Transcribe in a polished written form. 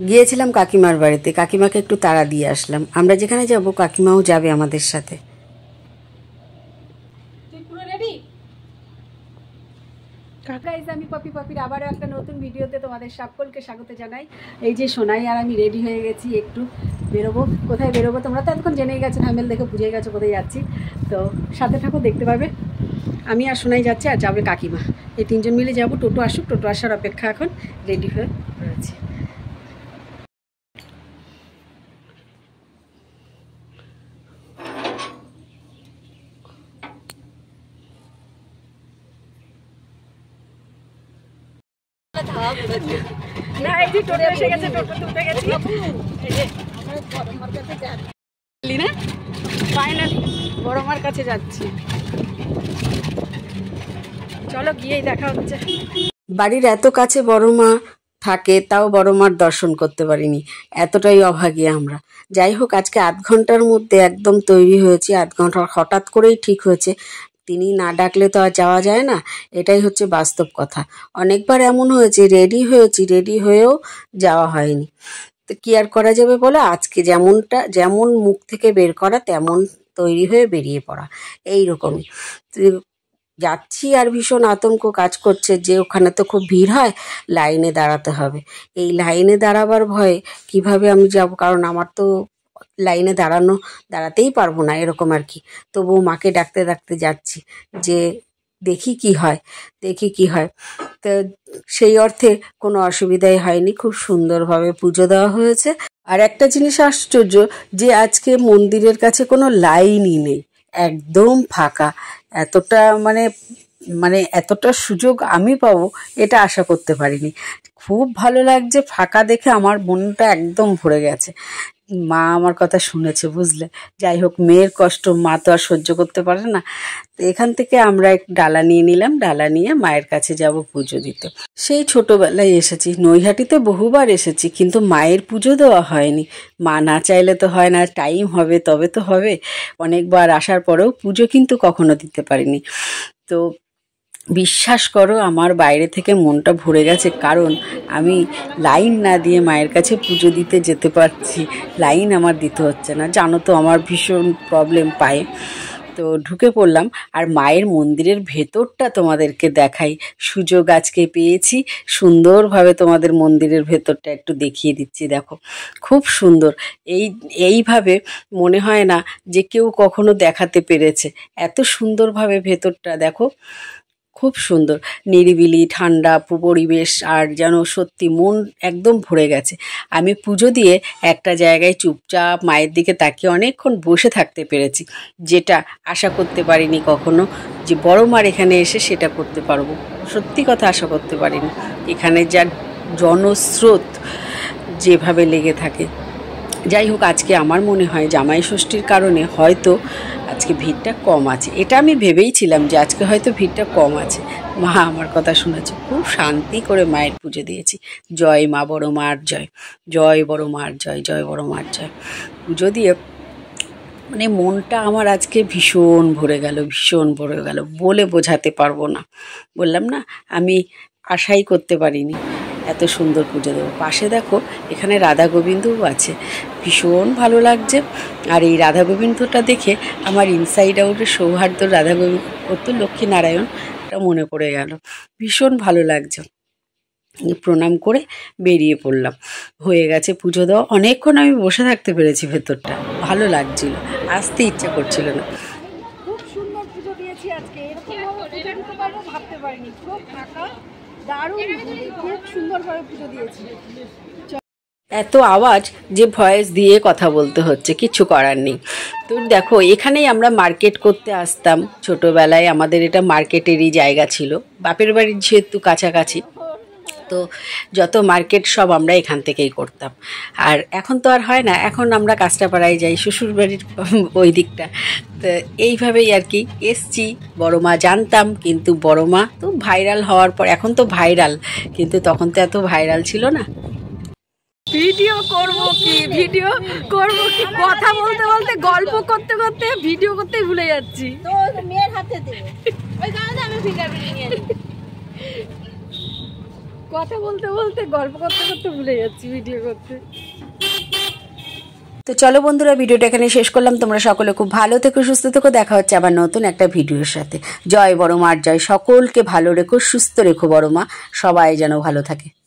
গিয়েছিলাম কাকিমার বাড়িতে, কাকিমাকে একটু তাড়া দিয়ে আসলাম। আমরা যেখানে যাব কাকিমাও যাবে আমাদের সাথে। গাইস, আমি পপির আবারও একটা নতুন ভিডিওতে তোমাদের সকলকে স্বাগত জানাই। এই যে সোনাই আর আমি রেডি হয়ে গেছি, একটু বেরোবো। কোথায় বেরোবো তোমরা তো এতক্ষণ জেনেই গেছো, থামেল দেখে বুঝে গেছো কোথায় যাচ্ছি। তো সাথে থাকো, দেখতে পাবে। আমি আর সোনাই যাচ্ছি, আর যাবে কাকিমা। এই তিনজন মিলে যাবো। টোটো আসুক, টোটো আসার অপেক্ষা, এখন রেডি হয়ে রয়েছে। না, এই যে টোটো এসে গেছে, টোটো তুলতে গেছি না, ফাইনালি বড় মার কাছে যাচ্ছি। চলো গিয়েই দেখা হচ্ছে। বাড়ির এত কাছে বড় মা থাকে, তাও বড় মার দর্শন করতে পারিনি, এতটাই অভাগী আমরা। যাই হোক, আজকে আধ ঘন্টার মধ্যে একদম তৈরি হয়েছি। আধ ঘন্টা হঠাৎ করেই ঠিক হয়েছে, তিনি না ডাকলে তো আর যাওয়া যায় না, এটাই হচ্ছে বাস্তব কথা। অনেকবার এমন হয়েছে রেডি হয়েছি, রেডি হয়েও যাওয়া হয়নি। তো কি আর করা যাবে বলো, আজকে যেমন মুখ থেকে বের করা তেমন তৈরি হয়ে বেরিয়ে পড়া, এইরকমই। যাচ্ছি আর ভীষণ আতঙ্ক কাজ করছে যে ওখানে তো খুব ভিড় হয়, লাইনে দাঁড়াতে হবে। এই লাইনে দাঁড়াবার ভয়ে কিভাবে আমি যাব, কারণ আমার তো লাইনে দাঁড়াতেই পারবো না, এরকম আর কি। তবুও মাকে ডাকতে ডাকতে যাচ্ছি যে দেখি কি হয়। তো সেই অর্থে কোনো অসুবিধাই হয়নি, খুব সুন্দরভাবে পুজো দেওয়া হয়েছে। আর একটা জিনিস আশ্চর্য, যে আজকে মন্দিরের কাছে কোনো লাইনই নেই, একদম ফাঁকা। এতটা মানে এতটা সুযোগ আমি পাবো এটা আশা করতে পারিনি। খুব ভালো লাগছে, ফাঁকা দেখে আমার মনটা একদম ভরে গেছে। মা আমার কথা শুনেছে, বুঝলে। যাই হোক, মেয়ের কষ্ট মা তো আর সহ্য করতে পারে না। তো এখান থেকে আমরা এক ডালা নিয়ে নিলাম, ডালা নিয়ে মায়ের কাছে যাব পুজো দিতে। সেই ছোটবেলায় এসেছি, নৈহাটিতে বহুবার এসেছি, কিন্তু মায়ের পুজো দেওয়া হয়নি। মা না চাইলে তো হয় না, টাইম হবে তবে তো হবে। অনেকবার আসার পরেও পুজো কিন্তু কখনো দিতে পারিনি। তো বিশ্বাস করো, আমার বাইরে থেকে মনটা ভরে গেছে, কারণ আমি লাইন না দিয়ে মায়ের কাছে পুজো দিতে যেতে পারছি। লাইন আমার দিতে হচ্ছে না, জানো তো আমার ভীষণ প্রবলেম পায়ে। তো ঢুকে পড়লাম, আর মায়ের মন্দিরের ভেতরটা তোমাদেরকে দেখাই। সুযোগ আজকে পেয়েছি, সুন্দরভাবে তোমাদের মন্দিরের ভেতরটা একটু দেখিয়ে দিচ্ছি। দেখো, খুব সুন্দর। এইভাবে মনে হয় না যে কেউ কখনো দেখাতে পেরেছে। এত সুন্দরভাবে ভেতরটা দেখো, খুব সুন্দর, নিরিবিলি ঠান্ডা পরিবেশ, আর যেন সত্যি মন একদম ভরে গেছে। আমি পুজো দিয়ে একটা জায়গায় চুপচাপ মায়ের দিকে তাকিয়ে অনেকক্ষণ বসে থাকতে পেরেছি, যেটা আশা করতে পারিনি কখনো যে বড় মার এখানে এসে সেটা করতে পারবো। সত্যি কথা আশা করতে পারিনি। এখানে যা জনস্রোত যেভাবে লেগে থাকে। যাই হোক, আজকে আমার মনে হয় জামাই ষষ্ঠীর কারণে হয়তো আজকে ভিড়টা কম আছে। এটা আমি ভেবেইছিলাম যে আজকে হয়তো ভিড়টা কম আছে। মা আমার কথা শুনেছে, খুব শান্তি করে মায়ের পুজো দিয়েছি। জয় মা বড় মার জয়, জয় বড় মার জয়, জয় বড় মার জয়। পুজো দিয়ে মানে মনটা আমার আজকে ভীষণ ভরে গেল, বলে বোঝাতে পারবো না। বললাম না, আমি আশাই করতে পারিনি এত সুন্দর পুজো দেবো। পাশে দেখো, এখানে রাধা গোবিন্দও আছে, ভীষণ ভালো লাগছে। আর এই রাধা গোবিন্দটা দেখে আমার ইনসাইড আউটের সৌহার্দ্য রাধা গোবিন্দ তো লক্ষ্মীনারায়ণটা মনে পড়ে গেল, ভীষণ ভালো লাগছে। প্রণাম করে বেরিয়ে পড়লাম। হয়ে গেছে পুজো দেওয়া, অনেকক্ষণ আমি বসে থাকতে পেরেছি, ভেতরটা ভালো লাগছিল, আসতে ইচ্ছা করছিল না। খুব সুন্দর পুজো দিয়েছি আজকে, ভাবতে পারিনি। খুব ফাঁকা, দারুণ, খুব সুন্দরভাবে পুজো দিয়েছি। এত আওয়াজ যে ভয়েস দিয়ে কথা বলতে হচ্ছে, কিছু করার নেই। তো দেখো, এখানেই আমরা মার্কেট করতে আসতাম ছোটোবেলায়, আমাদের এটা মার্কেটেরই জায়গা ছিল, বাপের বাড়ির যেহেতু কাছাকাছি, তো যত মার্কেট সব আমরা এখান থেকেই করতাম। আর এখন তো আর হয় না, এখন আমরা কাঁচরাপাড়ায় যাই, শ্বশুরবাড়ির ওই দিকটা। তো এইভাবেই আর কি এসছি। বড় মা জানতাম, কিন্তু বড় মা তো ভাইরাল হওয়ার পর, এখন তো ভাইরাল, কিন্তু তখন তো এত ভাইরাল ছিল না। ভিডিও করব কি কথা বলতে বলতে, গল্প করতে করতে ভিডিও করতেই ভুলে যাচ্ছি। তো মেয়ের হাতে দে, ওই দাঁড়া, আমি ফিঙ্গারপ্রিন্ট নিয়ে কথা বলতে বলতে গল্প করতে করতে ভুলে যাচ্ছি ভিডিও করতে। তো চলো বন্ধুরা, ভিডিওটা এখানে শেষ করলাম। তোমরা সকলে খুব ভালো থেকো, সুস্থ থেকো। দেখা হচ্ছে আবার নতুন একটা ভিডিওর সাথে। জয় বড় মার জয়। সকলকে ভালো রেখো, সুস্থ রেখো বড় মা। সবাই যেন ভালো থাকে।